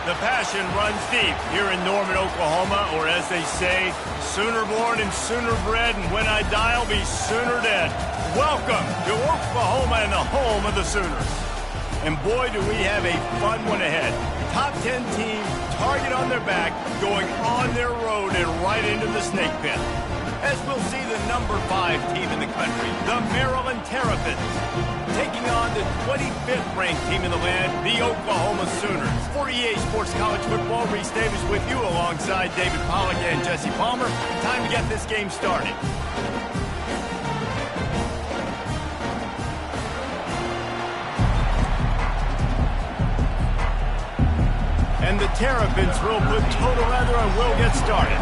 The passion runs deep here in Norman, Oklahoma, or as they say, sooner born and sooner bred, and when I die, I'll be sooner dead. Welcome to Oklahoma and the home of the Sooners. And boy, do we have a fun one ahead. Top 10 team, target on their back, going on their road and right into the snake pit. As we'll see the number 5 team in the country, the Maryland Terrapins, taking on the 25th ranked team in the land, the Oklahoma Sooners. For EA Sports College Football, Reese Davis with you alongside David Pollack and Jesse Palmer. Time to get this game started. And the Terrapins will put total leather and will get started.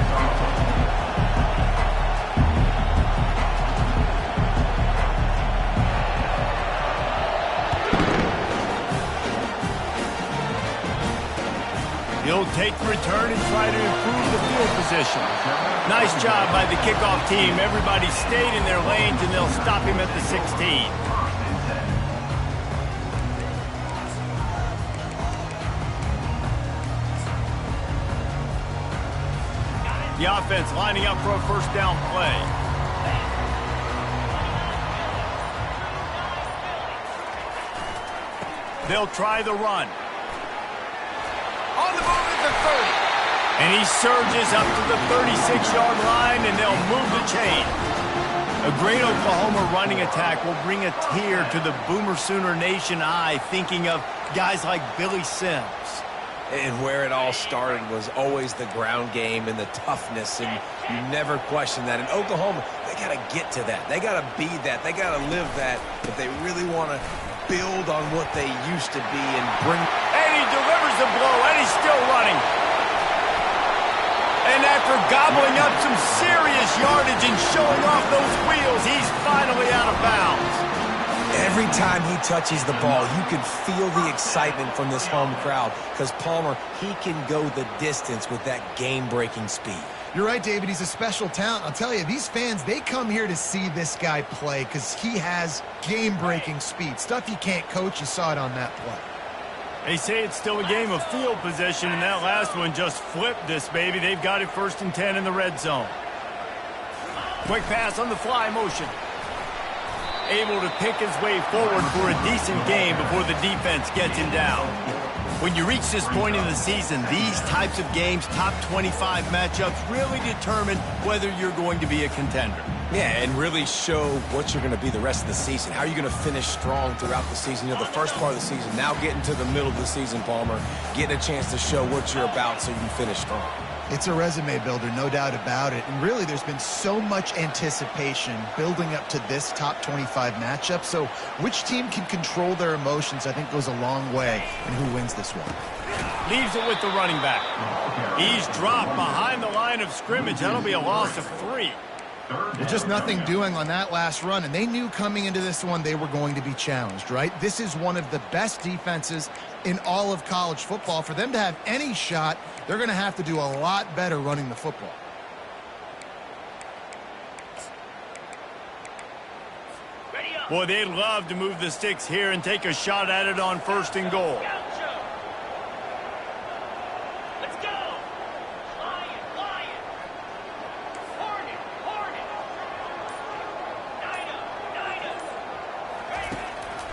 He'll take the return and try to improve the field position. Nice job by the kickoff team. Everybody stayed in their lanes, and they'll stop him at the 16. The offense lining up for a first down play. They'll try the run. On the move at the 30. And he surges up to the 36-yard line, and they'll move the chain. A great Oklahoma running attack will bring a tear to the Boomer Sooner Nation eye, thinking of guys like Billy Sims. And where it all started was always the ground game and the toughness, and you never question that. In Oklahoma, they got to get to that. They got to be that. They got to live that if they really want to build on what they used to be and bring. And he delivers the blow, and he's still running. And after gobbling up some serious yardage and showing off those wheels, he's finally out of bounds. Every time he touches the ball, you can feel the excitement from this home crowd because Palmer, he can go the distance with that game-breaking speed. You're right, David. He's a special talent. I'll tell you, these fans, they come here to see this guy play because he has game-breaking speed. Stuff you can't coach. You saw it on that play. They say it's still a game of field position, and that last one just flipped this baby. They've got it 1st and 10 in the red zone. Quick pass on the fly motion. Able to pick his way forward for a decent game before the defense gets him down. When you reach this point in the season, these types of games, top 25 matchups, really determine whether you're going to be a contender. Yeah, and really show what you're going to be the rest of the season. How are you going to finish strong throughout the season? You know, the first part of the season, now getting to the middle of the season, Palmer, getting a chance to show what you're about so you can finish strong. It's a resume builder, no doubt about it. And really, there's been so much anticipation building up to this top 25 matchup. So which team can control their emotions, I think, goes a long way in who wins this one. Leaves it with the running back. He's dropped behind the line of scrimmage. That'll be a loss of 3. Well, just nothing doing on that last run, and they knew coming into this one they were going to be challenged, right? This is one of the best defenses in all of college football. For them to have any shot, they're going to have to do a lot better running the football. Boy, they'd love to move the sticks here and take a shot at it on 1st and goal.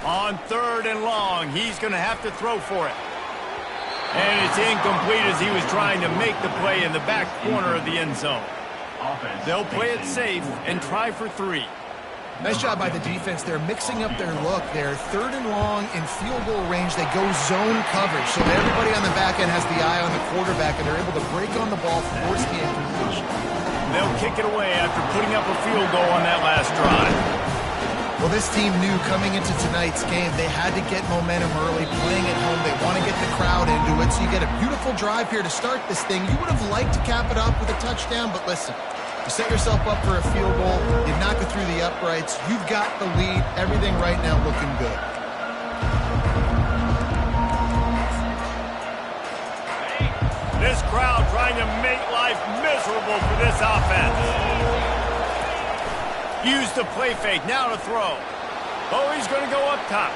On 3rd and long, he's going to have to throw for it. And it's incomplete as he was trying to make the play in the back corner of the end zone. They'll play it safe and try for 3. Nice job by the defense. They're mixing up their look. They're 3rd and long in field goal range. They go zone coverage. So everybody on the back end has the eye on the quarterback, and they're able to break on the ball, force the incompletion. They'll kick it away after putting up a field goal on that last drive. Well, this team knew coming into tonight's game they had to get momentum early, playing at home. They want to get the crowd into it, so you get a beautiful drive here to start this thing. You would have liked to cap it off with a touchdown, but listen, you set yourself up for a field goal, you knock it through the uprights, you've got the lead, everything right now looking good. This crowd trying to make life miserable for this offense. Use the play fake, now to throw. Oh, he's going to go up top.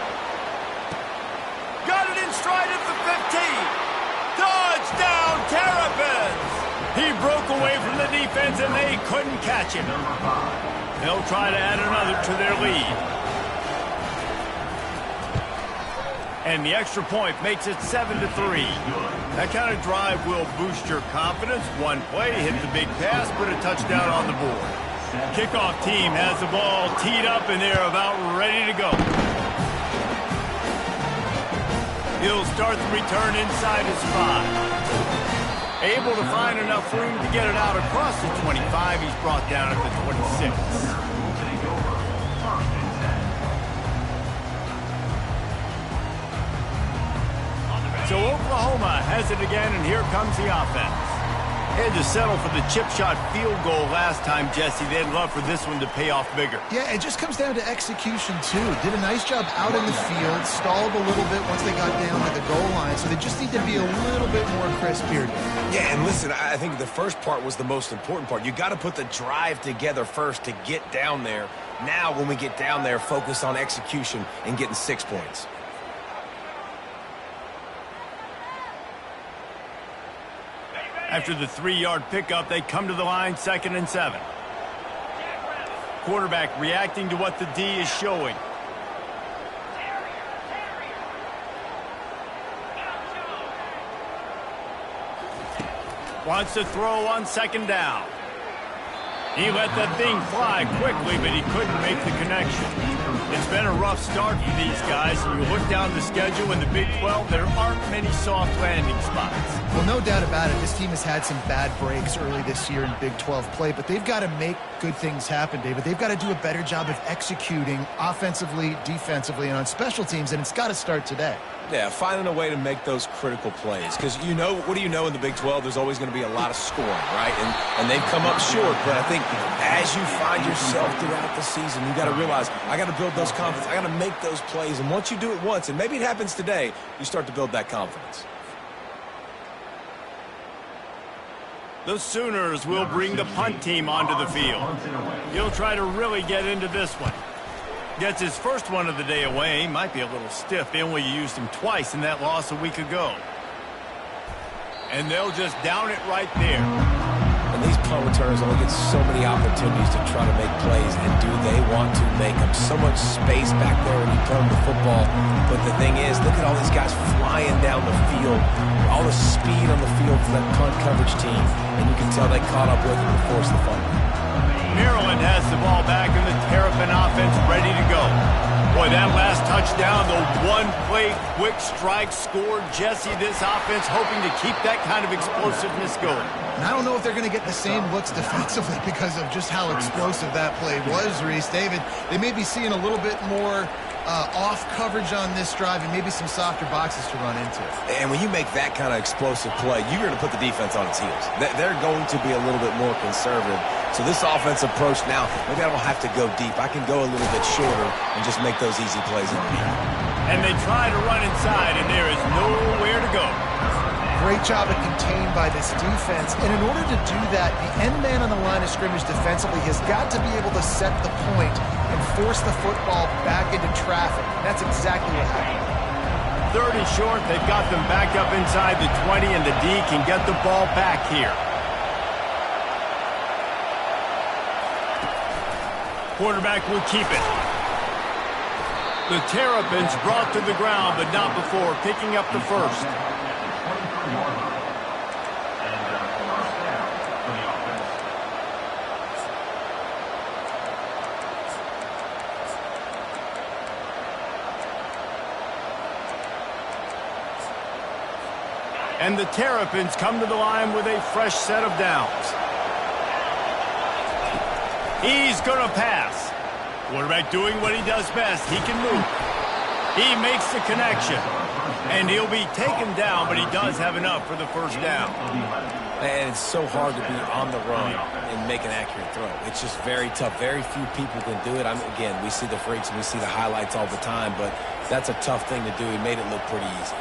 Got it in stride at the 15. Done! hands, and they couldn't catch him. They'll try to add another to their lead. And the extra point makes it 7-3. That kind of drive will boost your confidence. One play, hit the big pass, put a touchdown on the board. Kickoff team has the ball teed up, and they're about ready to go. He'll start the return inside his 5. Able to find enough room to get it out across the 25. He's brought down at the 26. So Oklahoma has it again, and here comes the offense. Had to settle for the chip shot field goal last time, Jesse. They'd love for this one to pay off bigger. Yeah, it just comes down to execution, too. Did a nice job out in the field, stalled a little bit once they got down to the goal line, so they just need to be a little bit more crisp here. Yeah, and listen, I think the first part was the most important part. You got to put the drive together first to get down there. Now, when we get down there, focus on execution and getting 6 points. After the 3-yard pickup, they come to the line, 2nd and 7. Quarterback reacting to what the D is showing. Wants to throw on 2nd down. He let that thing fly quickly, but he couldn't make the connection. It's been a rough start for these guys. You look down the schedule in the Big 12, there aren't many soft landing spots. Well, no doubt about it. This team has had some bad breaks early this year in Big 12 play, but they've got to make good things happen, David. They've got to do a better job of executing offensively, defensively, and on special teams, and it's got to start today. Yeah, finding a way to make those critical plays. Because you know, what do you know in the Big 12? There's always going to be a lot of scoring, right? And they've come up short. But I think as you find yourself throughout the season, you got to realize, I got to build those confidence. I got to make those plays. And once you do it once, and maybe it happens today, you start to build that confidence. The Sooners will bring the punt team onto the field. He'll try to really get into this one. Gets his first one of the day away. Might be a little stiff. They only used him twice in that loss a week ago. And they'll just down it right there. And these punt returners only get so many opportunities to try to make plays, and do they want to make them? So much space back there when you throw them the football. But the thing is, look at all these guys flying down the field. All the speed on the field for that punt coverage team. And you can tell they caught up with them to force the fumble. Maryland has the ball back, and the Terrapin offense ready to go. Boy, that last touchdown, the one-play quick strike scored. Jesse, this offense hoping to keep that kind of explosiveness going. And I don't know if they're going to get the same looks defensively because of just how explosive that play was, Reese. David, they may be seeing a little bit more off coverage on this drive and maybe some softer boxes to run into. And when you make that kind of explosive play, you're going to put the defense on its heels. They're going to be a little bit more conservative. So this offense approach now, maybe I don't have to go deep. I can go a little bit shorter and just make those easy plays in the middle. And they try to run inside, and there is nowhere to go. Great job of contained by this defense. And in order to do that, the end man on the line of scrimmage defensively has got to be able to set the point and force the football back into traffic. That's exactly what happened. 3rd and short, they've got them back up inside the 20, and the D can get the ball back here. Quarterback will keep it. The Terrapins brought to the ground, but not before picking up the first. And the Terrapins come to the line with a fresh set of downs. He's going to pass. Quarterback doing what he does best. He can move. He makes the connection. And he'll be taken down, but he does have enough for the first down. And it's so hard to be on the run and make an accurate throw. It's just very tough. Very few people can do it. Again, we see the freaks and we see the highlights all the time, but that's a tough thing to do. He made it look pretty easy.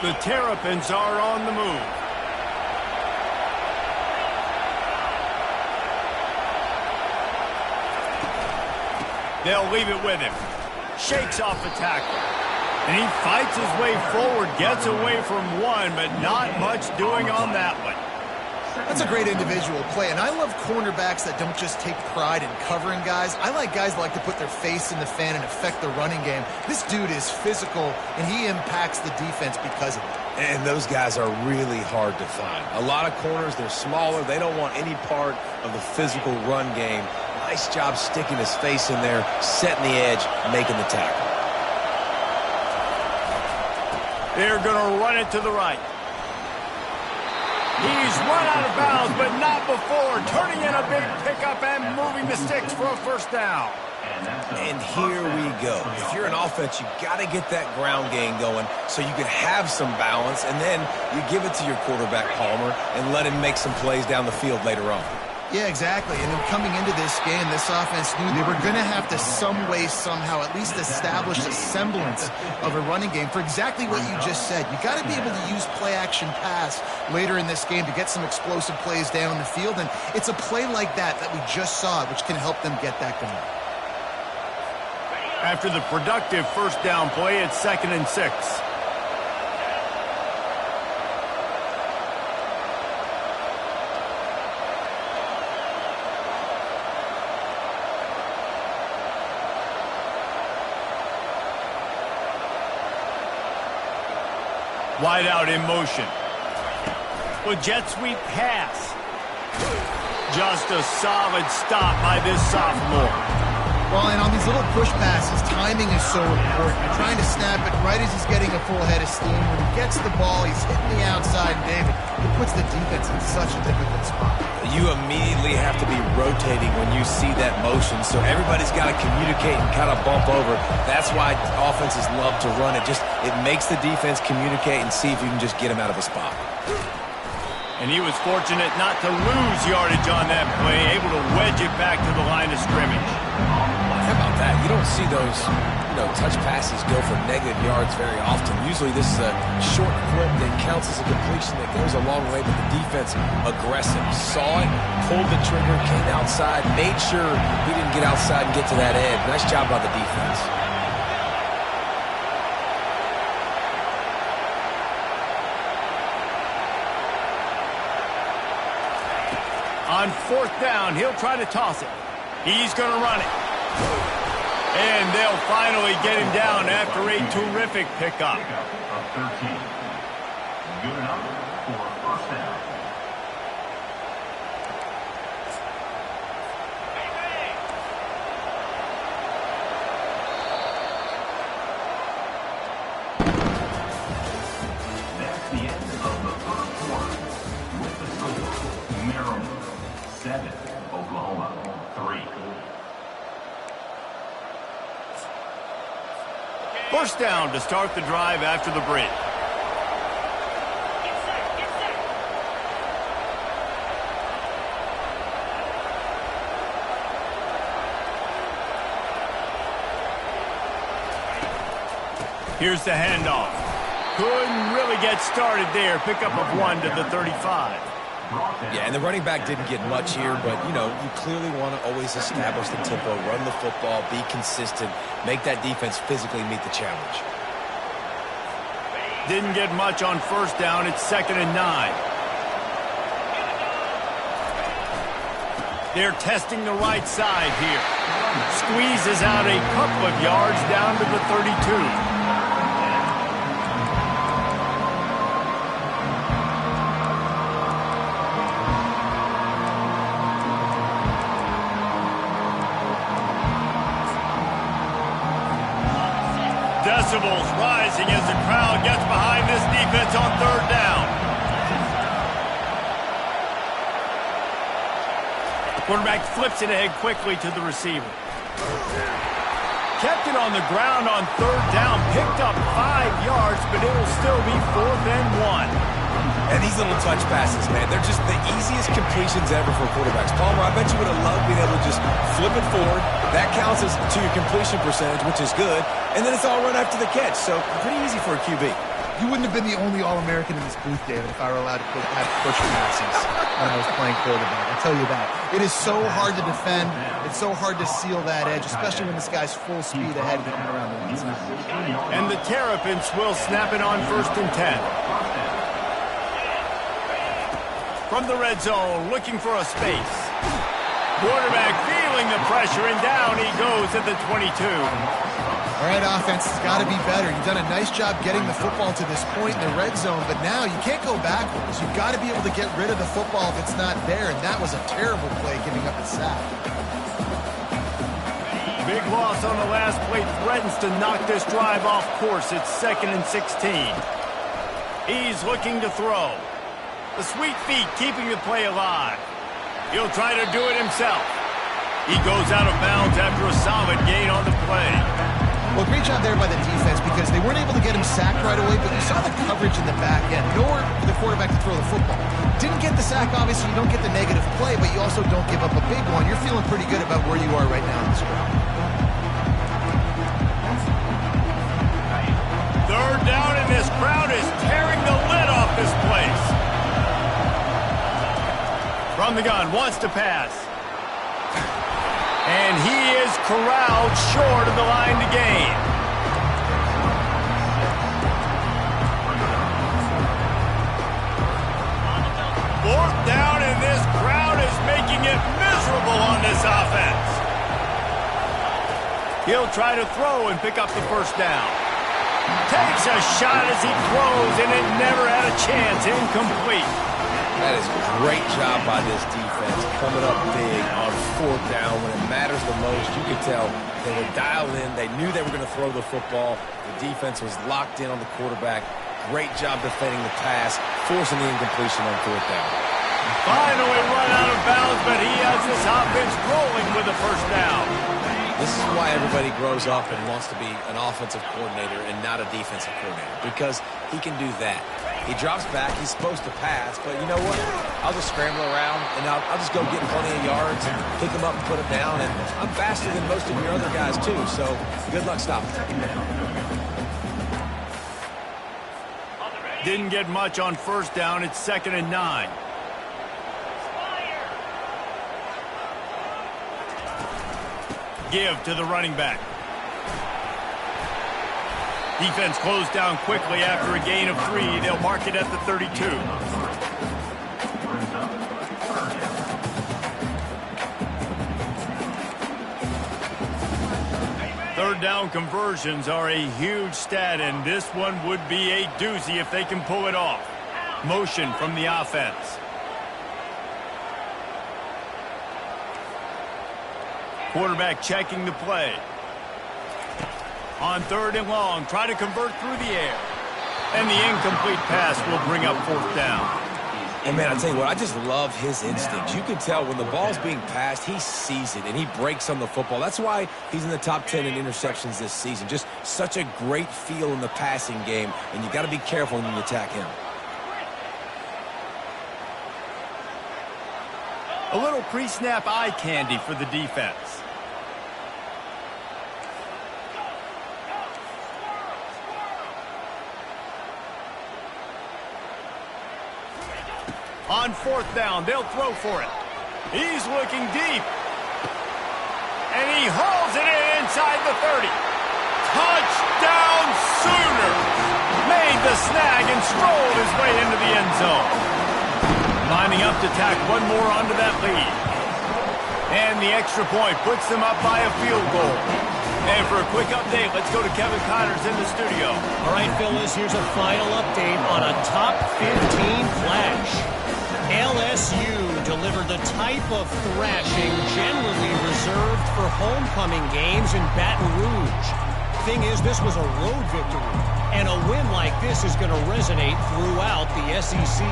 The Terrapins are on the move. They'll leave it with him. Shakes off the tackle. And he fights his way forward, gets away from one, but not much doing on that one. That's a great individual play, and I love cornerbacks that don't just take pride in covering guys. I like guys that like to put their face in the fan and affect the running game. This dude is physical, and he impacts the defense because of it. And those guys are really hard to find. A lot of corners, they're smaller. They don't want any part of the physical run game. Nice job sticking his face in there, setting the edge, making the tackle. They're going to run it to the right. He's run out of bounds, but not before. Turning in a big pickup and moving the sticks for a first down. And here we go. If you're an offense, you got to get that ground game going so you can have some balance, and then you give it to your quarterback, Palmer, and let him make some plays down the field later on. Yeah, exactly. And then coming into this game, this offense knew they were going to have to some way, somehow, at least establish a semblance of a running game for exactly what you just said. You got to be able to use play-action pass later in this game to get some explosive plays down the field. And it's a play like that we just saw, which can help them get that going. After the productive first down play, it's 2nd and 6. Wide out in motion. With jet sweep pass. Just a solid stop by this sophomore. Well, and on these little push passes, timing is so important. You're trying to snap it right as he's getting a full head of steam. When he gets the ball, he's hitting the outside, and David, it puts the defense in such a difficult spot. You immediately have to be rotating when you see that motion, so everybody's got to communicate and kind of bump over. That's why offenses love to run it. It makes the defense communicate and see if you can just get him out of a spot. And he was fortunate not to lose yardage on that play, able to wedge it back to the line of scrimmage. How about that? You don't see those, touch passes go for negative yards very often. Usually this is a short clip that counts as a completion that goes a long way, but the defense aggressive. Saw it, pulled the trigger, came outside, made sure he didn't get outside and get to that edge. Nice job by the defense. On 4th down, he'll try to toss it. He's going to run it. And they'll finally get him down after a terrific pickup. Good enough for a first down. That's the end of the first quarter. With the score, Maryland 7, Oklahoma 3. First down to start the drive after the break. Here's the handoff. Couldn't really get started there. Pickup of 1 to the 35. Yeah, and the running back didn't get much here, but, you clearly want to always establish the tempo, run the football, be consistent, make that defense physically meet the challenge. Didn't get much on first down. It's 2nd and 9. They're testing the right side here. Squeezes out a couple of yards down to the 32. Decibels rising as the crowd gets behind this defense on 3rd down. Quarterback flips it ahead quickly to the receiver. Kept it on the ground on 3rd down. Picked up 5 yards, but it'll still be 4th and 1. And these little touch passes, man, they're just the easiest completions ever for quarterbacks. Palmer, I bet you would have loved being able to just flip it forward. That counts as to your completion percentage, which is good. And then it's all run after the catch. So pretty easy for a QB. You wouldn't have been the only All-American in this booth, David, if I were allowed to have push passes when I was playing quarterback. I'll tell you that. It is so hard to defend. It's so hard to seal that edge, especially when this guy's full speed ahead coming around the inside. And the Terrapins will snap it on 1st and 10. from the red zone, looking for a space. Quarterback feeling the pressure, and down he goes at the 22. All right, offense has got to be better. You've done a nice job getting the football to this point in the red zone, but now you can't go backwards. You've got to be able to get rid of the football if it's not there, and that was a terrible play, giving up a sack. Big loss on the last play threatens to knock this drive off course. It's 2nd and 16. He's looking to throw. The sweet feet keeping the play alive. He'll try to do it himself. He goes out of bounds after a solid gain on the play. Well, great job there by the defense because they weren't able to get him sacked right away, but you saw the coverage in the back end. Nowhere for the quarterback to throw the football. Didn't get the sack, obviously. You don't get the negative play, but you also don't give up a big one. You're feeling pretty good about where you are right now in this crowd. 3rd down, and this crowd is tearing the lid off this place. From the gun, wants to pass. And he is corralled short of the line to gain. 4th down, and this crowd is making it miserable on this offense. He'll try to throw and pick up the 1st down. Takes a shot as he throws, and it never had a chance. Incomplete. That is a great job by this defense, coming up big on 4th down when it matters the most. You could tell they were dialed in. They knew they were going to throw the football. The defense was locked in on the quarterback. Great job defending the pass, forcing the incompletion on 4th down. Finally run out of bounds, but he has this offense rolling with the 1st down. This is why everybody grows up and wants to be an offensive coordinator and not a defensive coordinator, because he can do that. He drops back. He's supposed to pass, but you know what? I'll just scramble around, and I'll just go get plenty of yards and pick him up and put him down, and I'm faster than most of your other guys, too, so good luck stopping. Didn't get much on 1st down. It's 2nd and 9. Give to the running back. Defense closed down quickly after a gain of 3. They'll mark it at the 32. Third down conversions are a huge stat, and this one would be a doozy if they can pull it off. Motion from the offense. Quarterback checking the play. On 3rd and long, try to convert through the air. And the incomplete pass will bring up 4th down. And, man, I tell you what, I just love his instincts. You can tell when the ball's being passed, he sees it, and he breaks on the football. That's why he's in the top 10 in interceptions this season. Just such a great feel in the passing game, and you got to be careful when you attack him. A little pre-snap eye candy for the defense. On 4th down, they'll throw for it. He's looking deep. And he hauls it in inside the 30. Touchdown Sooners! Made the snag and strolled his way into the end zone. Lining up to tack one more onto that lead. And the extra point puts them up by a field goal. And for a quick update, let's go to Kevin Connors in the studio. All right, Phyllis, here's a final update on a top 15 flash. LSU delivered the type of thrashing generally reserved for homecoming games in Baton Rouge. Thing is, this was a road victory, and a win like this is going to resonate throughout the SEC.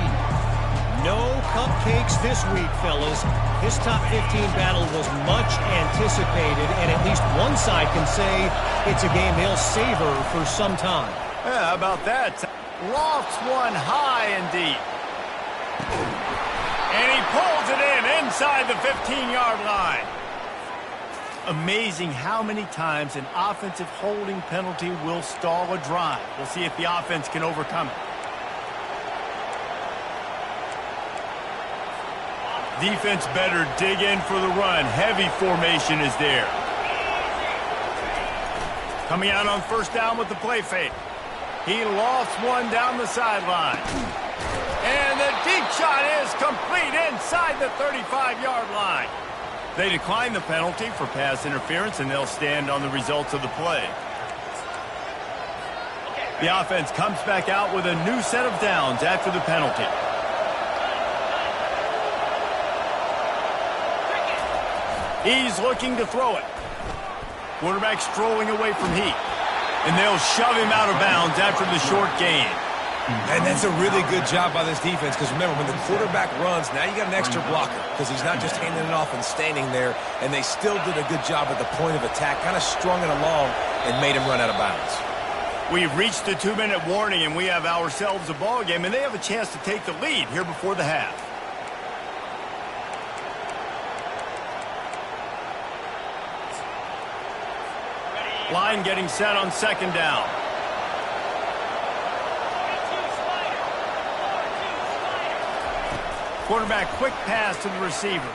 No cupcakes this week, fellas. This top 15 battle was much anticipated, and at least one side can say it's a game they'll savor for some time. Yeah, how about that? Lofts one high and deep. And he pulls it in inside the 15-yard line. Amazing how many times an offensive holding penalty will stall a drive. We'll see if the offense can overcome it. Defense better dig in for the run. Heavy formation is there. Coming out on 1st down with the play fake. He lofts one down the sideline. And the deep shot is complete inside the 35-yard line. They decline the penalty for pass interference, and they'll stand on the results of the play. The offense comes back out with a new set of downs after the penalty. He's looking to throw it. Quarterback strolling away from heat. And they'll shove him out of bounds after the short gain. And that's a really good job by this defense, because remember, when the quarterback runs, now you got an extra blocker, because he's not just handing it off and standing there, and they still did a good job at the point of attack, kind of strung it along and made him run out of bounds. We've reached the 2-minute warning, and we have ourselves a ball game, and they have a chance to take the lead here before the half. Line getting set on second down. Quarterback quick pass to the receiver.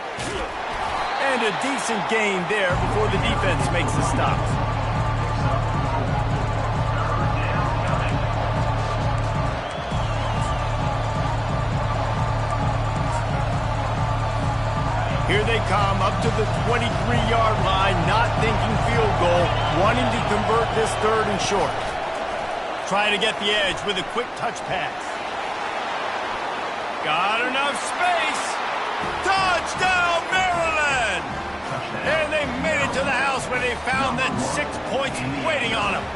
And a decent gain there before the defense makes the stop. Here they come up to the 23-yard line, not thinking field goal, wanting to convert this third and short. Trying to get the edge with a quick touch pass. Got enough space. Touchdown, Maryland! And they made it to the house where they found that 6 points waiting on them.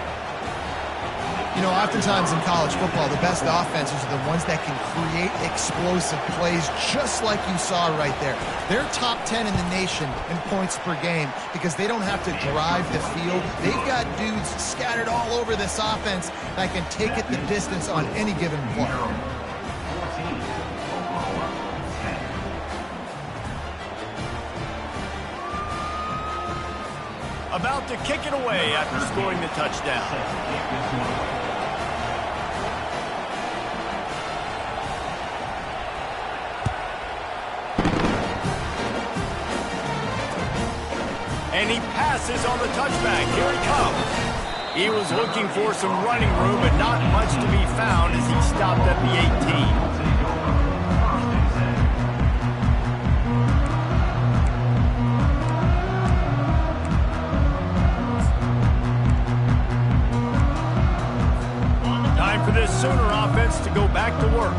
You know, oftentimes in college football, the best offenses are the ones that can create explosive plays, just like you saw right there. They're top 10 in the nation in points per game because they don't have to drive the field. They've got dudes scattered all over this offense that can take it the distance on any given play. About to kick it away after scoring the touchdown. And he passes on the touchback. Here he comes. He was looking for some running room, but not much to be found as he stopped at the 18. This Sooner offense to go back to work.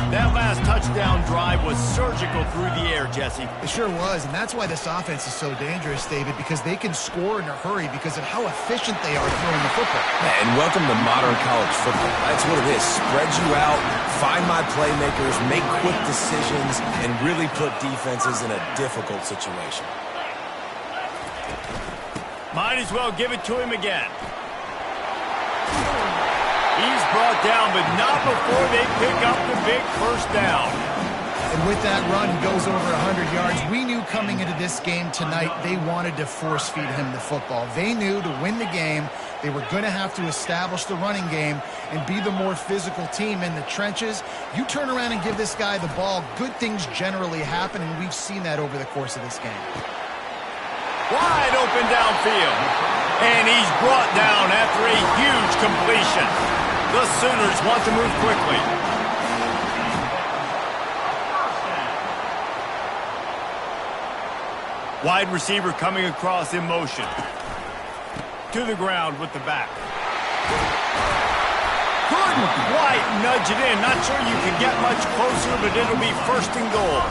That last touchdown drive was surgical through the air, Jesse. It sure was, and that's why this offense is so dangerous, David, because they can score in a hurry because of how efficient they are throwing the football. And welcome to modern college football. That's what it is. Spread you out, find my playmakers, make quick decisions, and really put defenses in a difficult situation. Might as well give it to him again. He's brought down, but not before they pick up the big first down. And with that run, he goes over 100 yards. We knew coming into this game tonight, they wanted to force-feed him the football. They knew to win the game, they were going to have to establish the running game and be the more physical team in the trenches. You turn around and give this guy the ball, good things generally happen, and we've seen that over the course of this game. Wide open downfield. And he's brought down after a huge completion. The Sooners want to move quickly. Wide receiver coming across in motion. To the ground with the back. Couldn't quite nudge it in. Not sure you can get much closer, but it'll be first and goal.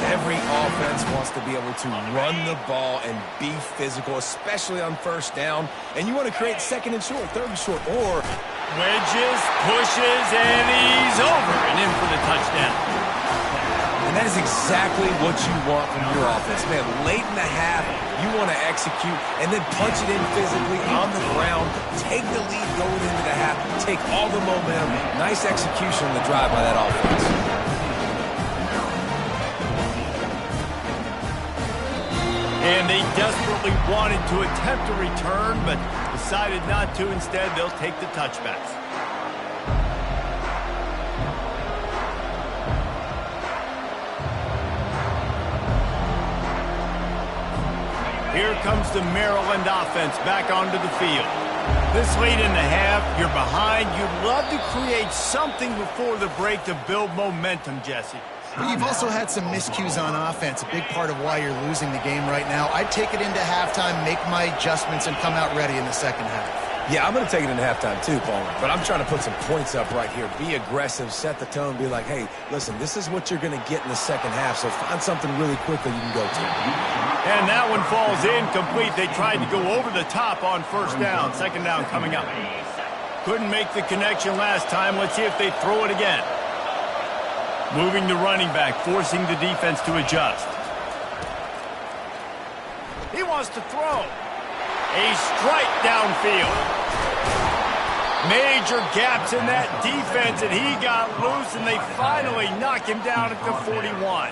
Every offense wants to be able to run the ball and be physical, especially on first down. And you want to create second and short, third and short, or wedges, pushes, and he's over and in for the touchdown. And that is exactly what you want from your offense. Man, late in the half, you want to execute and then punch it in physically on the ground, take the lead going into the half, take all the momentum. Nice execution on the drive by that offense. And they desperately wanted to attempt a return, but decided not to. Instead, they'll take the touchbacks. Here comes the Maryland offense back onto the field. This late in the half, you're behind. You'd love to create something before the break to build momentum, Jesse. But you've also had some miscues on offense, a big part of why you're losing the game right now. I'd take it into halftime, make my adjustments, and come out ready in the second half. Yeah, I'm going to take it into halftime too, Palmer. But I'm trying to put some points up right here. Be aggressive, set the tone, be like, hey, listen, this is what you're going to get in the second half, so find something really quickly you can go to. And that one falls incomplete. They tried to go over the top on first down. Second down coming up. Couldn't make the connection last time. Let's see if they throw it again. Moving the running back, forcing the defense to adjust. He wants to throw. A strike downfield. Major gaps in that defense, and he got loose, and they finally knock him down at the 41.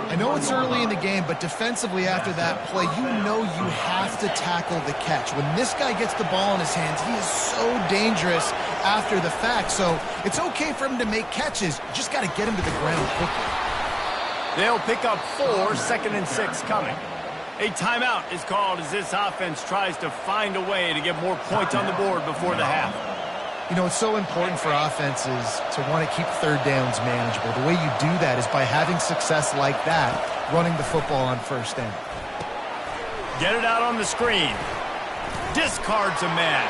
I know it's early in the game, but defensively after that play, you know you have to tackle the catch. When this guy gets the ball in his hands, he is so dangerous after the fact. So it's okay for him to make catches. You just got to get him to the ground quickly. They'll pick up 4, 2nd and 6 coming. A timeout is called as this offense tries to find a way to get more points on the board before the half. You know, it's so important for offenses to want to keep third downs manageable. The way you do that is by having success like that, running the football on first down. Get it out on the screen. Discards a man.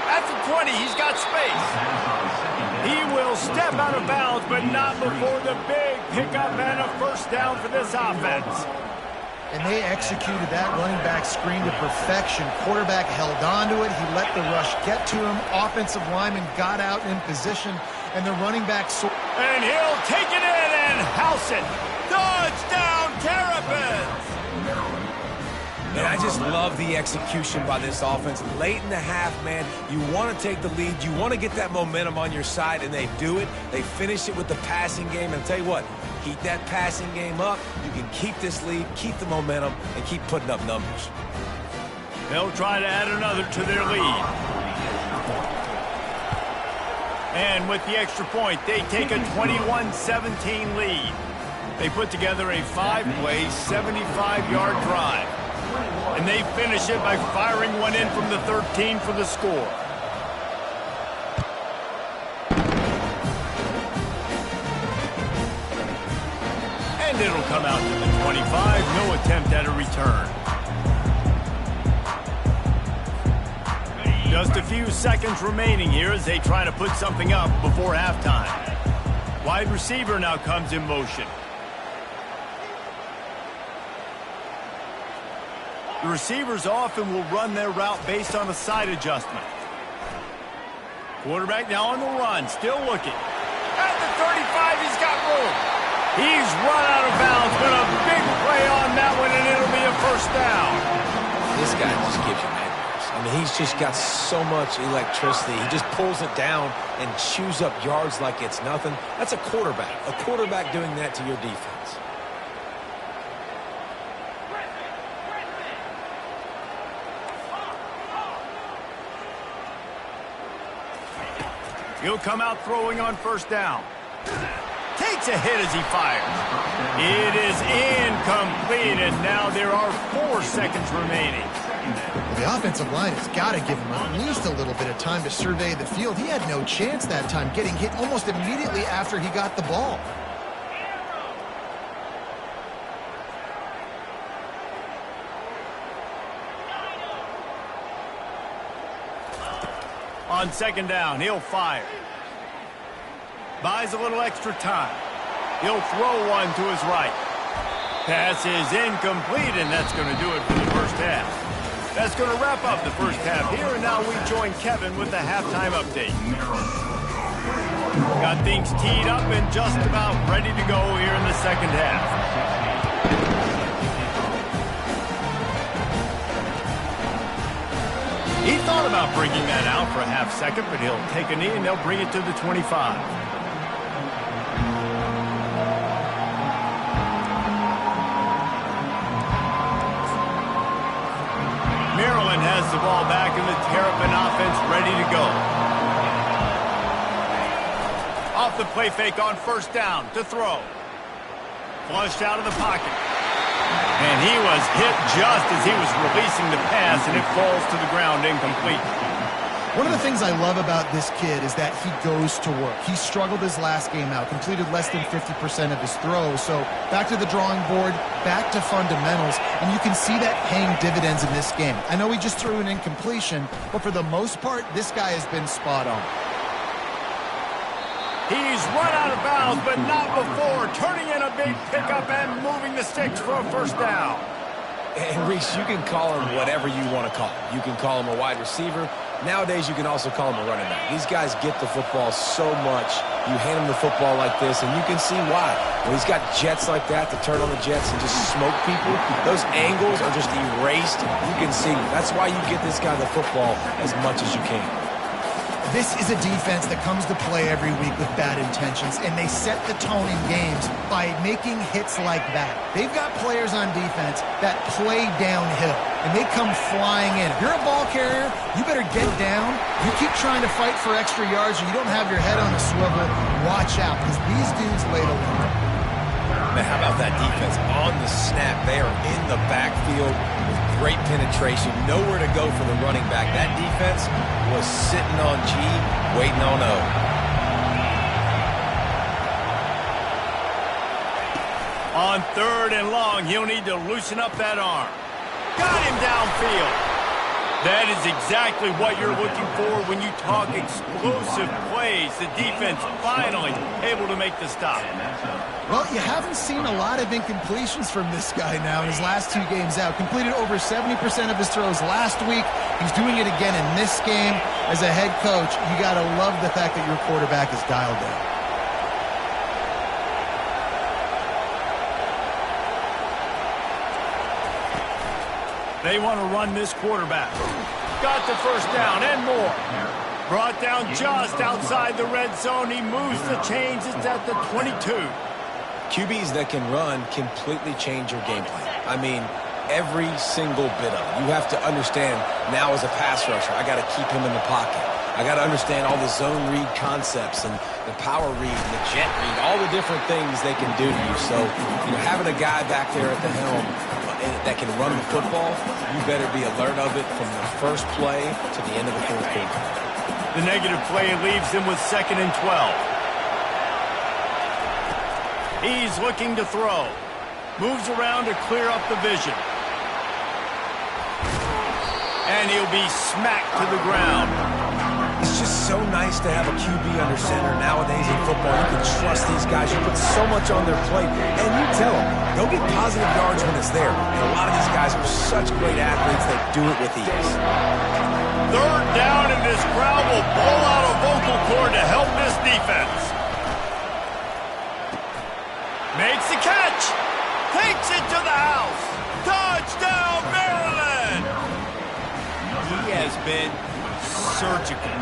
At the 20, he's got space. He will step out of bounds, but not before the big pickup and a first down for this offense. And they executed that running back screen to perfection. Quarterback held on to it. He let the rush get to him. Offensive lineman got out in position, and the running back... And he'll take it in and house it. Touchdown, Terrapins! And I just love the execution by this offense. Late in the half, man, you want to take the lead. You want to get that momentum on your side, and they do it. They finish it with the passing game. And I'll tell you what, keep that passing game up. You can keep this lead, keep the momentum, and keep putting up numbers. They'll try to add another to their lead. And with the extra point, they take a 21-17 lead. They put together a 5-play, 75-yard drive. And they finish it by firing one in from the 13 for the score. And it'll come out to the 25. No attempt at a return. Just a few seconds remaining here as they try to put something up before halftime. Wide receiver now comes in motion. The receivers often will run their route based on a side adjustment. Quarterback now on the run, still looking. At the 35, he's got room. He's run out of bounds, but a big play on that one, and it'll be a first down. This guy just gives you nightmares. I mean, he's just got so much electricity. He just pulls it down and chews up yards like it's nothing. That's a quarterback. A quarterback doing that to your defense. He'll come out throwing on first down. Takes a hit as he fires. It is incomplete, and now there are 4 seconds remaining. The offensive line has got to give him at least a little bit of time to survey the field. He had no chance that time, getting hit almost immediately after he got the ball. On second down, he'll fire. Buys a little extra time. He'll throw one to his right. Pass is incomplete, and that's going to do it for the first half. That's going to wrap up the first half here, and now we join Kevin with the halftime update. Got things teed up and just about ready to go here in the second half. He thought about bringing that out for a half second, but he'll take a knee and they'll bring it to the 25. Maryland has the ball back and the Terrapin offense ready to go. Off the play fake on first down to throw. Flushed out of the pocket. And he was hit just as he was releasing the pass, and it falls to the ground incomplete. One of the things I love about this kid is that he goes to work. He struggled his last game out, completed less than 50% of his throws. So back to the drawing board, back to fundamentals, and you can see that paying dividends in this game. I know he just threw an incompletion, but for the most part, this guy has been spot on. He's run out of bounds, but not before. Turning in a big pickup and moving the sticks for a first down. And Reese, you can call him whatever you want to call him. You can call him a wide receiver. Nowadays, you can also call him a running back. These guys get the football so much. You hand him the football like this, and you can see why. When he's got jets like that to turn on the jets and just smoke people, those angles are just erased. You can see. That's why you get this guy the football as much as you can. This is a defense that comes to play every week with bad intentions, and they set the tone in games by making hits like that. They've got players on defense that play downhill, and they come flying in. If you're a ball carrier, you better get down. You keep trying to fight for extra yards, or you don't have your head on a swivel. Watch out, because these dudes lay the low. Man, how about that defense? On the snap, they are in the backfield with great penetration. Nowhere to go for the running back. That defense was sitting on G, waiting on O. On 3rd and long, he'll need to loosen up that arm. Got him downfield. That is exactly what you're looking for when you talk explosive plays. The defense finally able to make the stop. Well, you haven't seen a lot of incompletions from this guy now in his last 2 games out. Completed over 70% of his throws last week. He's doing it again in this game. As a head coach, you got to love the fact that your quarterback is dialed in. They want to run this quarterback. Got the first down and more. Brought down just outside the red zone. He moves the chains. It's at the 22. QBs that can run completely change your game plan. I mean, every single bit of it. You have to understand now as a pass rusher, I got to keep him in the pocket. I got to understand all the zone read concepts and the power read and the jet read, all the different things they can do to you. So, having a guy back there at the helm that can run the football, you better be alert of it from the first play to the end of the 4th quarter. The negative play leaves him with 2nd and 12. He's looking to throw. Moves around to clear up the vision. And he'll be smacked to the ground. It's just so nice to have a QB under center nowadays in football. You can trust these guys. You put so much on their plate. And you tell them, they'll get positive yards when it's there. And a lot of these guys are such great athletes, they do it with ease. 3rd down, and this crowd will blow out a vocal cord to help this defense. Makes the catch. Takes it to the house. Touchdown, Maryland! He has been surgical,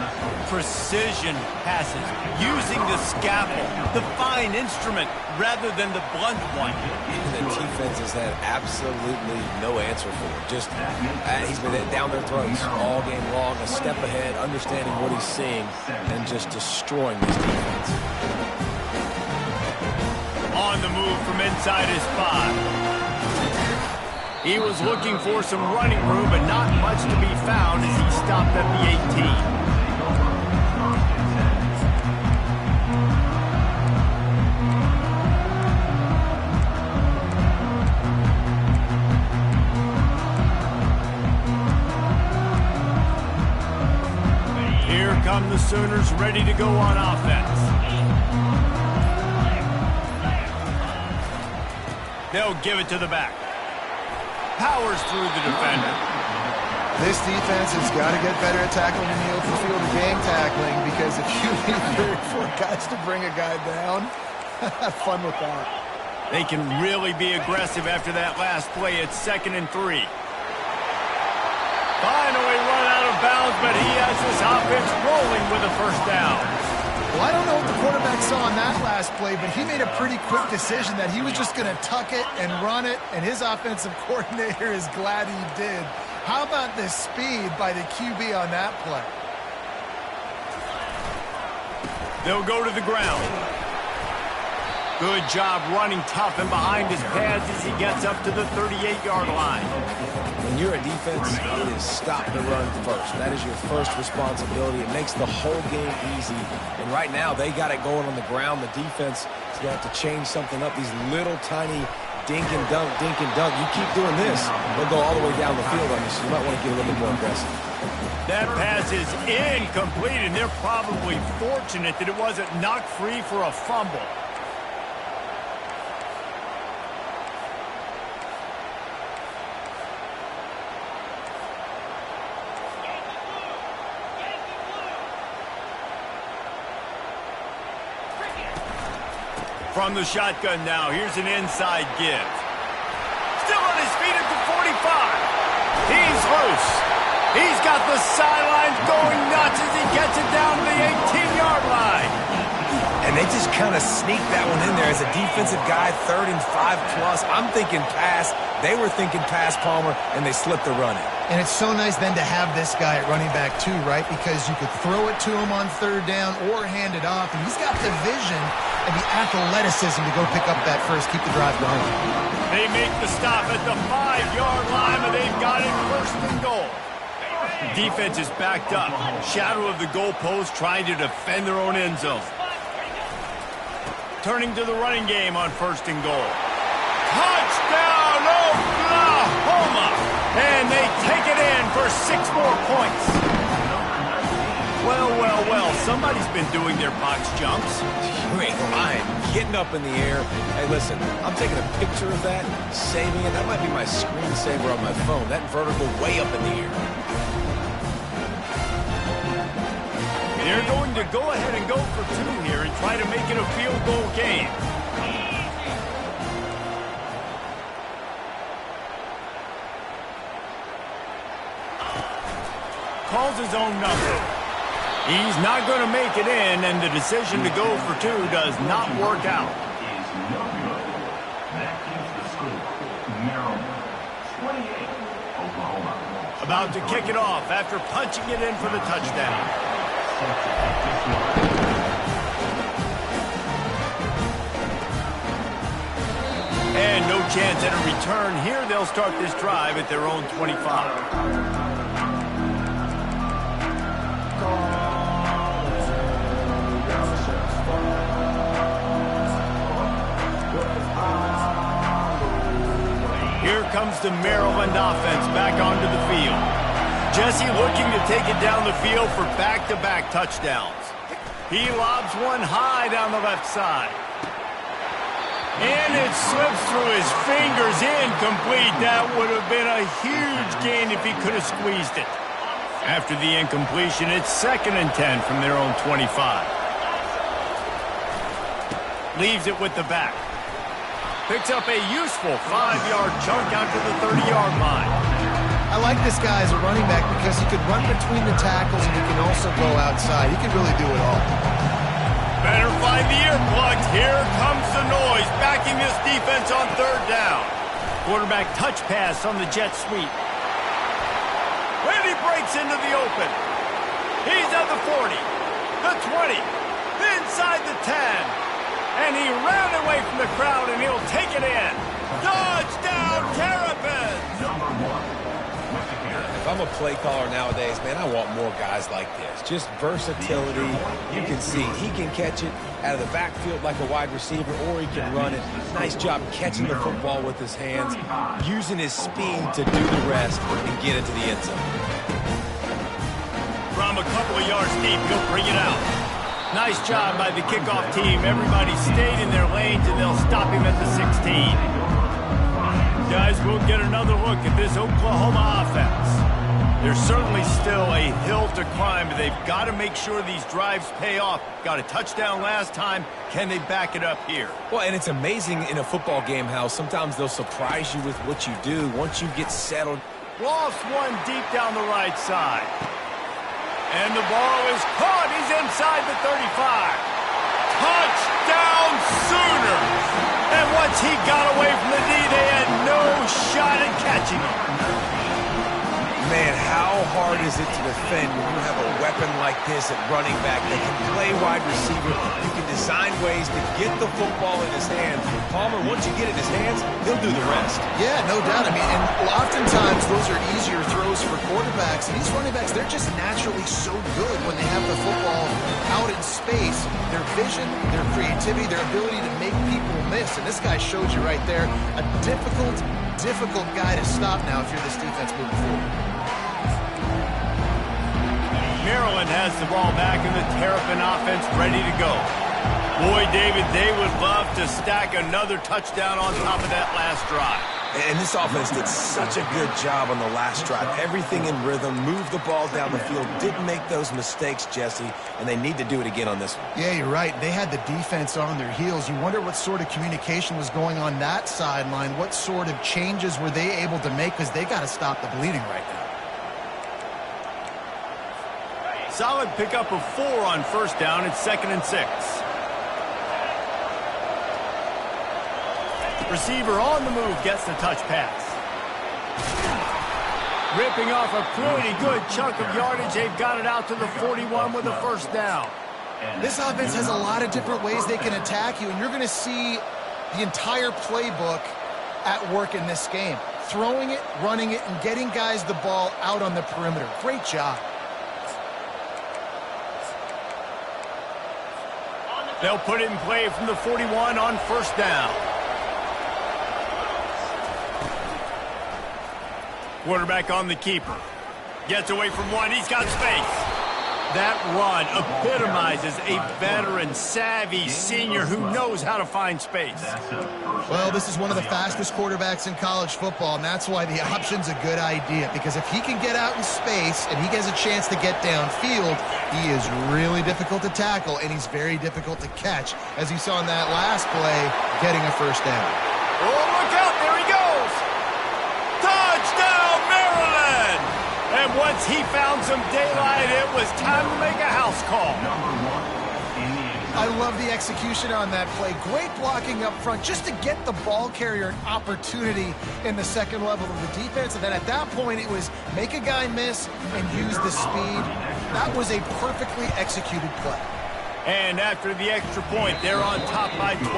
precision passes, using the scalpel, the fine instrument, rather than the blunt one. The defense has had absolutely no answer for it. Just, he's been down their throats all game long, a step ahead, understanding what he's seeing, and just destroying this defense. On the move from inside his 5. He was looking for some running room, but not much to be found as he stopped at the 18. Here come the Sooners ready to go on offense. They'll give it to the back. Powers through the defender. This defense has got to get better at tackling in the open field and game tackling, because if you need 3 or 4 guys to bring a guy down, have fun with that. They can really be aggressive after that last play. It's 2nd and 3. Finally run out of bounds, but he has his offense rolling with a first down. Well, I don't know what the quarterback saw on that last play, but he made a pretty quick decision that he was just going to tuck it and run it, and his offensive coordinator is glad he did. How about the speed by the QB on that play? They'll go to the ground. Good job running tough and behind his pads as he gets up to the 38-yard line. When you're a defense, it is stop the run first. That is your first responsibility. It makes the whole game easy. And right now, they got it going on the ground. The defense is going to have to change something up. These little tiny dink and dunk, dink and dunk. You keep doing this, they'll go all the way down the field on you, so you might want to get a little bit more aggressive. That pass is incomplete, and they're probably fortunate that it wasn't knocked free for a fumble. From the shotgun now, here's an inside give. Still on his feet at the 45. He's loose. He's got the sidelines going nuts as he gets it down to the 18-yard line. And they just kind of sneak that one in there as a defensive guy, 3rd and 5+. I'm thinking pass. They were thinking pass, Palmer, and they slipped the run in. And it's so nice then to have this guy at running back too, right? Because you could throw it to him on 3rd down or hand it off. And he's got the vision and the athleticism to go pick up that first, keep the drive going. They make the stop at the 5-yard line, but they've got it 1st and goal. Defense is backed up. Shadow of the goalpost trying to defend their own end zone. Turning to the running game on 1st and goal. Touchdown, Oklahoma! And they take it in for 6 more points. Well, somebody's been doing their box jumps. You ain't lying. Getting up in the air. Hey, listen, I'm taking a picture of that, saving it. That might be my screensaver on my phone. That vertical way up in the air. They're going to go ahead and go for 2 here and try to make it a field goal game. Calls his own number. He's not going to make it in, and the decision to go for 2 does not work out. Is no good. That gives the score Maryland 28, Oklahoma. About to kick it off after punching it in for the touchdown. And no chance at a return here. They'll start this drive at their own 25. Here comes the Maryland offense back onto the field. Jesse looking to take it down the field for back-to-back touchdowns. He lobs one high down the left side. And it slips through his fingers, incomplete. That would have been a huge gain if he could have squeezed it. After the incompletion, it's 2nd and 10 from their own 25. Leaves it with the back. Picks up a useful 5-yard chunk out to the 30-yard line. I like this guy as a running back because he could run between the tackles and he can also go outside. He can really do it all. Better find the earplugs. Here comes the noise, backing this defense on 3rd down. Quarterback touch pass on the jet sweep. And he breaks into the open. He's at the 40, the 20, inside the 10. And he ran away from the crowd, and he'll take it in. Touchdown, Terrapins! Number 1. If I'm a play caller nowadays, man, I want more guys like this. Just versatility. You can see he can catch it out of the backfield like a wide receiver, or he can run it. Nice job catching the football with his hands, using his speed to do the rest and get into the end zone. From a couple of yards deep, he'll bring it out. Nice job by the kickoff team. Everybody stayed in their lanes, and they'll stop him at the 16. Guys, we'll get another look at this Oklahoma offense. There's certainly still a hill to climb, but they've got to make sure these drives pay off. Got a touchdown last time. Can they back it up here? Well, and it's amazing in a football game how sometimes they'll surprise you with what you do once you get settled. Lost one deep down the right side. And the ball is caught. He's inside the 35. Touchdown Sooners! And once he got away from the D, they had no shot at catching him. Man, how hard is it to defend when you have a weapon like this at running back that can play wide receiver? You can design ways to get the football in his hands. Palmer, once you get it in his hands, he'll do the rest. Yeah, no doubt. I mean, and oftentimes those are easier throws for quarterbacks. And these running backs, they're just naturally so good when they have the football out in space. Their vision, their creativity, their ability to make people miss. And this guy showed you right there, a difficult guy to stop now if you're this defense moving forward. Maryland has the ball back in the Terrapin offense ready to go. Boy, David, they would love to stack another touchdown on top of that last drive. And this offense did such a good job on the last drive. Everything in rhythm, moved the ball down the field, didn't make those mistakes, Jesse, and they need to do it again on this one. Yeah, you're right. They had the defense on their heels. You wonder what sort of communication was going on that sideline. What sort of changes were they able to make, because they got to stop the bleeding right now. Solid pickup of 4 on first down. It's 2nd and 6. Receiver on the move gets the touch pass. Ripping off a pretty good chunk of yardage. They've got it out to the 41 with a first down. This offense has a lot of different ways they can attack you, and you're going to see the entire playbook at work in this game. Throwing it, running it, and getting guys the ball out on the perimeter. Great job. They'll put it in play from the 41 on first down. Quarterback on the keeper. Gets away from one. He's got space. That run epitomizes a veteran, savvy senior who knows how to find space. Well, this is one of the fastest quarterbacks in college football, and that's why the option's a good idea, because if he can get out in space and he gets a chance to get downfield, he is really difficult to tackle, and he's very difficult to catch, as you saw in that last play, getting a first down. Oh, look out. There he goes. Touchdown, Maryland! And once he found some daylight, it was time to make a house call. I love the execution on that play. Great blocking up front just to get the ball carrier an opportunity in the second level of the defense. And then at that point, it was make a guy miss and use the speed. That was a perfectly executed play. And after the extra point, they're on top by 12.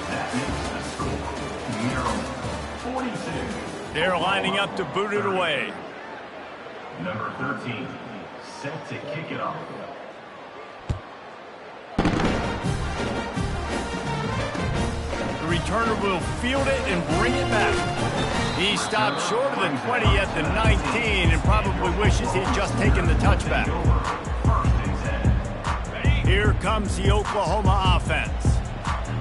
That makes the score. Maryland, 42. They're lining up to boot it away. Number 13, set to kick it off. The returner will field it and bring it back. He stopped short of the 20 at the 19 and probably wishes he'd just taken the touchback. Here comes the Oklahoma offense.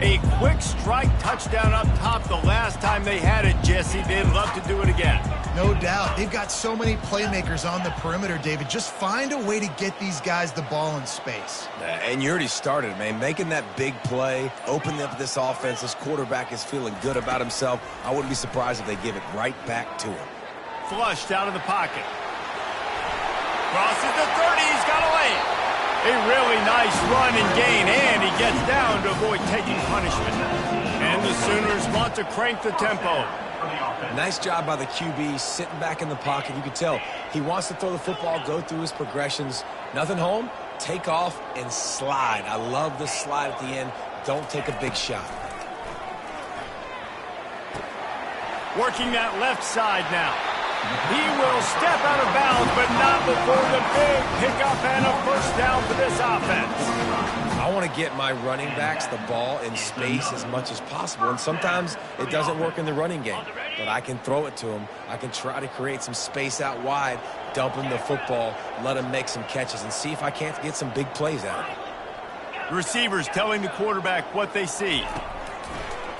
A quick strike touchdown up top the last time they had it, Jesse. They'd love to do it again. No doubt. They've got so many playmakers on the perimeter, David. Just find a way to get these guys the ball in space. And you already started, man. Making that big play, opening up this offense. This quarterback is feeling good about himself. I wouldn't be surprised if they give it right back to him. Flushed out of the pocket. Crosses the 30. He's got away. A really nice run and gain, and he gets down to avoid taking punishment. And the Sooners want to crank the tempo. Nice job by the QB, sitting back in the pocket. You can tell he wants to throw the football, go through his progressions. Nothing home, take off, and slide. I love the slide at the end. Don't take a big shot. Working that left side now. He will step out of bounds, but not before the big pickup and a first down for this offense. I want to get my running backs the ball in space as much as possible, and sometimes it doesn't work in the running game, but I can throw it to them. I can try to create some space out wide, dump him the football, let him make some catches, and see if I can't get some big plays out of it. The receivers telling the quarterback what they see.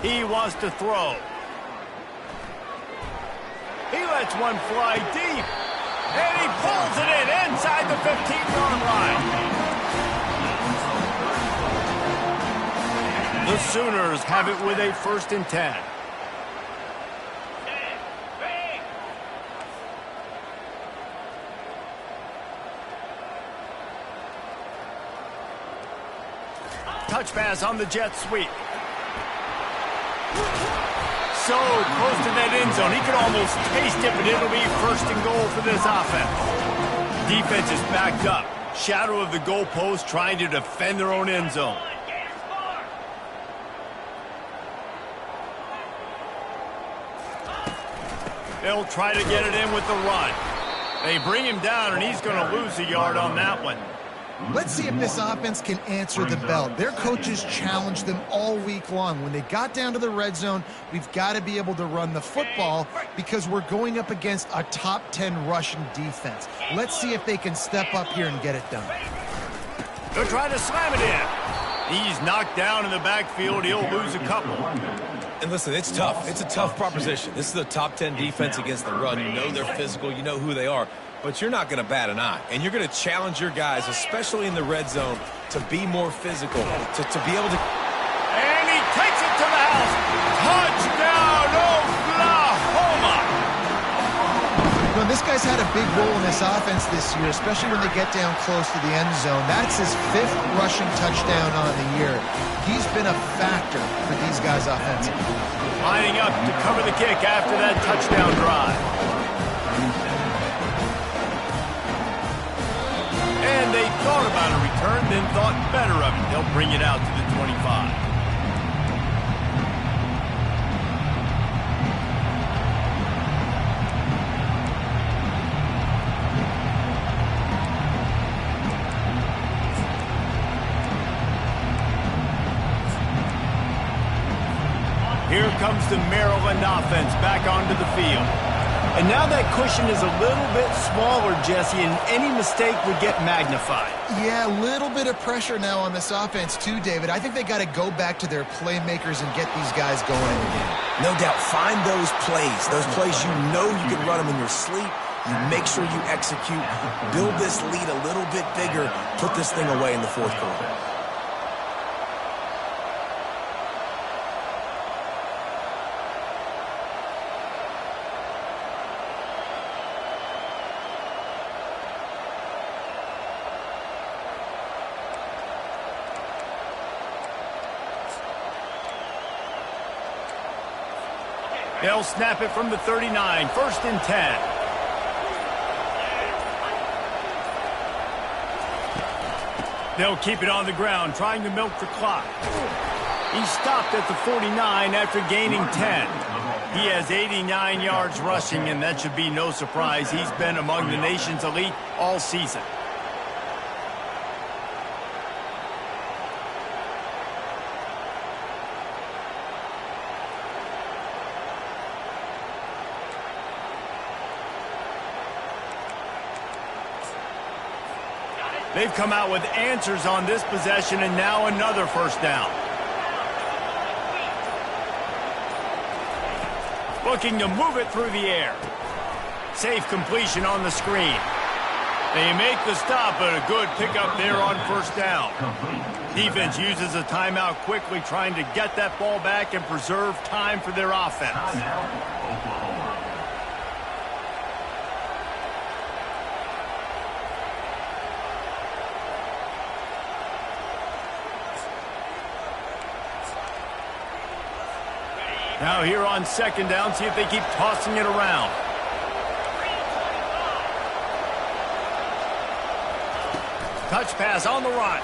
He wants to throw. He lets one fly deep, and he pulls it in inside the 15-yard line. The Sooners have it with a 1st and 10. Touch pass on the jet sweep. So close to that end zone. He could almost taste it, but it'll be 1st and goal for this offense. Defense is backed up. Shadow of the goalpost, trying to defend their own end zone. They'll try to get it in with the run. They bring him down, and he's going to lose a yard on that one. Let's see if this offense can answer the bell. Their coaches challenged them all week long. When they got down to the red zone, we've got to be able to run the football because we're going up against a top 10 rushing defense. Let's see if they can step up here and get it done. They'll try to slam it in. He's knocked down in the backfield. He'll lose a couple. And listen, it's tough. It's a tough proposition. This is a top 10 defense against the run. You know they're physical. You know who they are. But you're not going to bat an eye. And you're going to challenge your guys, especially in the red zone, to be more physical, to be able to... And he takes it to the house. Touchdown, Oklahoma! You know, this guy's had a big role in this offense this year, especially when they get down close to the end zone. That's his 5th rushing touchdown on the year. He's been a factor for these guys offensively. Lining up to cover the kick after that touchdown drive. And they thought about a return, then thought better of it. They'll bring it out to the 25. Here comes the Maryland offense back onto the field. And now that cushion is a little bit smaller, Jesse, and any mistake would get magnified. Yeah, a little bit of pressure now on this offense too, David. I think they got to go back to their playmakers and get these guys going in the game. No doubt, find those plays you know you can run them in your sleep. You make sure you execute, build this lead a little bit bigger, put this thing away in the fourth quarter. They'll snap it from the 39, 1st and 10. They'll keep it on the ground, trying to milk the clock. He stopped at the 49 after gaining 10. He has 89 yards rushing, and that should be no surprise. He's been among the nation's elite all season. They've come out with answers on this possession, and now another 1st down. Looking to move it through the air. Safe completion on the screen. They make the stop, but a good pickup there on 1st down. Defense uses a timeout quickly, trying to get that ball back and preserve time for their offense. Now here on 2nd down, see if they keep tossing it around. Touch pass on the run.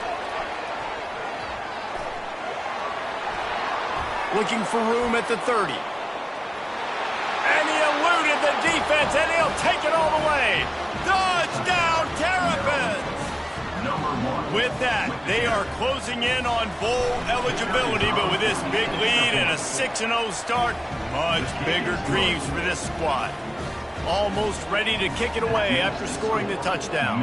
Looking for room at the 30. And he eluded the defense, and he'll take it all the way. Touchdown, Terrapins! With that, they are closing in on bowl eligibility, but with this big lead and a 6-0 start, much bigger dreams for this squad. Almost ready to kick it away after scoring the touchdown.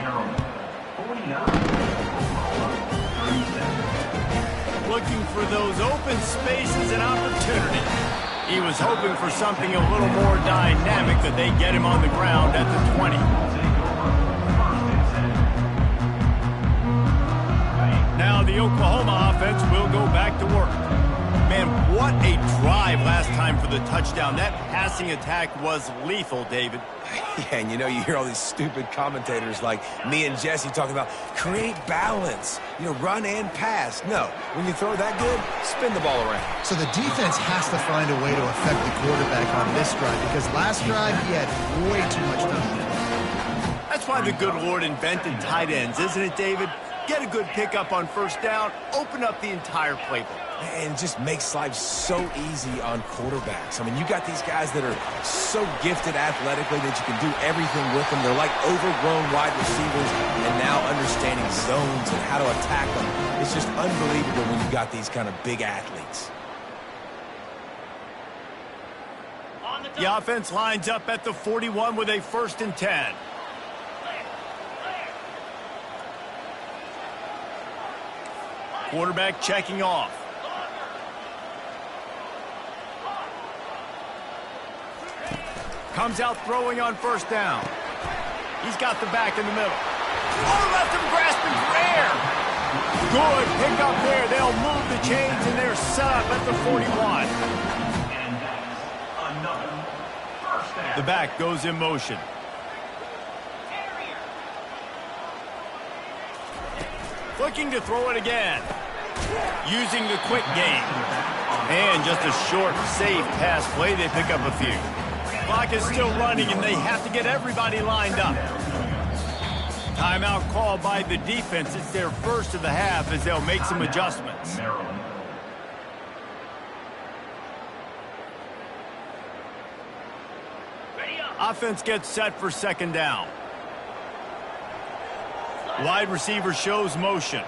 Looking for those open spaces and opportunities. He was hoping for something a little more dynamic, that they get him on the ground at the 20. Now the Oklahoma offense will go back to work. Man, what a drive last time for the touchdown. That passing attack was lethal, David. Yeah, and you know, you hear all these stupid commentators like me and Jesse talking about create balance, you know, run and pass. No, when you throw that good, spin the ball around. So the defense has to find a way to affect the quarterback on this drive, because last drive he had way too much time. That's That's why the good Lord invented tight ends, isn't it, David? Get a good pickup on first down, open up the entire playbook. And just makes life so easy on quarterbacks. I mean, you got these guys that are so gifted athletically that you can do everything with them. They're like overgrown wide receivers, and now understanding zones and how to attack them. It's just unbelievable when you got these kind of big athletes. The offense lines up at the 41 with a 1st and 10. Quarterback checking off. Comes out throwing on first down. He's got the back in the middle. Oh, left him grasping for air. Good pick up there. They'll move the chains, and they're set up at the 41. And that's another first down. The back goes in motion. Looking to throw it again. Using the quick game. And just a short, safe pass play. They pick up a few. Clock is still running, and they have to get everybody lined up. Timeout called by the defense. It's their first of the half as they'll make some adjustments. Maryland. Offense gets set for 2nd down. Wide receiver shows motion.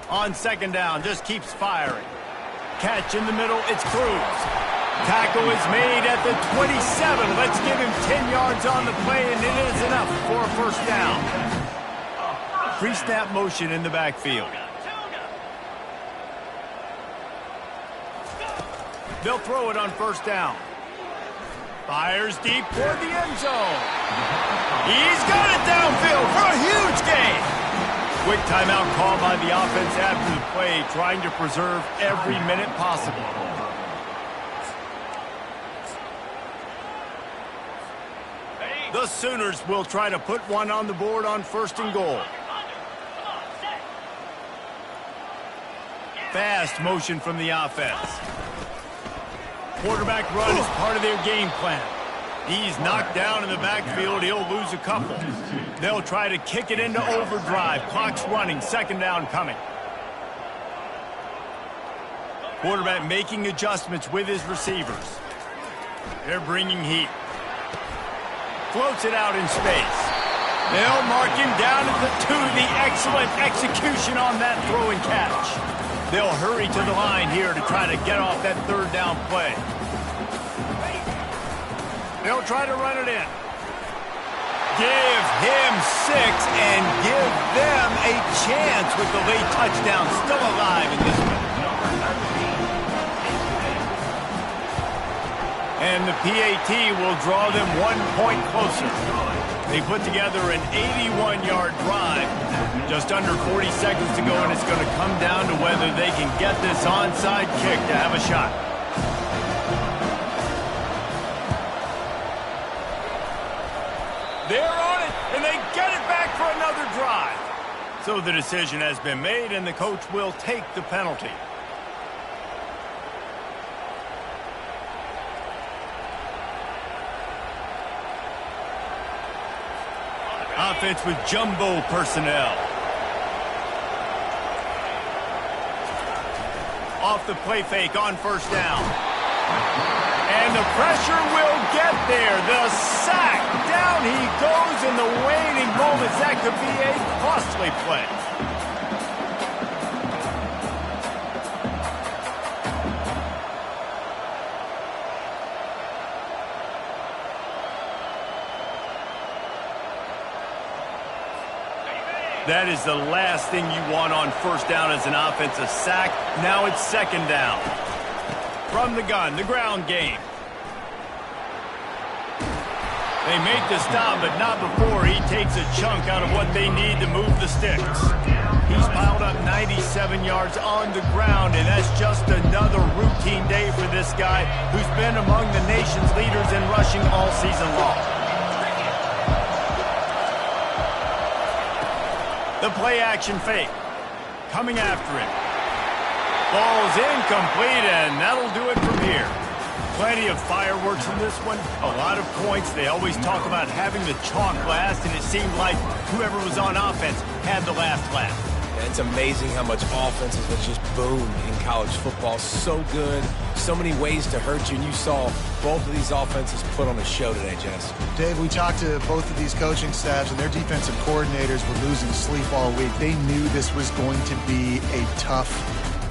On 2nd down, just keeps firing. Catch in the middle, it's Cruz. Tackle is made at the 27. Let's give him 10 yards on the play, and it is enough for a 1st down. Pre-snap motion in the backfield. They'll throw it on 1st down. Fires deep toward the end zone. He's got it downfield for a huge gain. Quick timeout call by the offense after the play, trying to preserve every minute possible. The Sooners will try to put one on the board on 1st and goal. Fast motion from the offense. Quarterback run is part of their game plan. He's knocked down in the backfield. He'll lose a couple. They'll try to kick it into overdrive. Clock's running. 2nd down coming. Quarterback making adjustments with his receivers. They're bringing heat. Floats it out in space. They'll mark him down at the 2. The excellent execution on that throw and catch. They'll hurry to the line here to try to get off that 3rd down play. They'll try to run it in. Give him 6 and give them a chance with the late touchdown still alive in this one. And the PAT will draw them 1 point closer. They put together an 81-yard drive. Just under 40 seconds to go, and it's going to come down to whether they can get this onside kick to have a shot. They're on it, and they get it back for another drive. So the decision has been made, and the coach will take the penalty. Offense with jumbo personnel. Off the play fake on 1st down. And the pressure will get there. The sack. Down he goes in the waning moments. That could be a costly play. That is the last thing you want on 1st down as an offensive sack. Now it's 2nd down. From the gun, the ground game. They make the stop, but not before he takes a chunk out of what they need to move the sticks. He's piled up 97 yards on the ground, and that's just another routine day for this guy who's been among the nation's leaders in rushing all season long. The play action fake. Coming after it. Ball's incomplete, and that'll do it from here. Plenty of fireworks in this one. A lot of points. They always talk about having the chalk last, and it seemed like whoever was on offense had the last laugh. It's amazing how much offenses have just boomed in college football. So good, so many ways to hurt you, and you saw both of these offenses put on a show today, Jess. Dave, we talked to both of these coaching staffs, and their defensive coordinators were losing sleep all week. They knew this was going to be a tough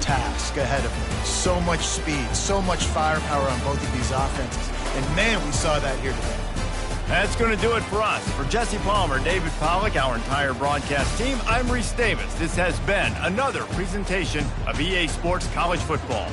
task ahead of them. So much speed, so much firepower on both of these offenses. And, man, we saw that here today. That's going to do it for us. For Jesse Palmer, David Pollack, our entire broadcast team, I'm Reese Davis. This has been another presentation of EA Sports College Football.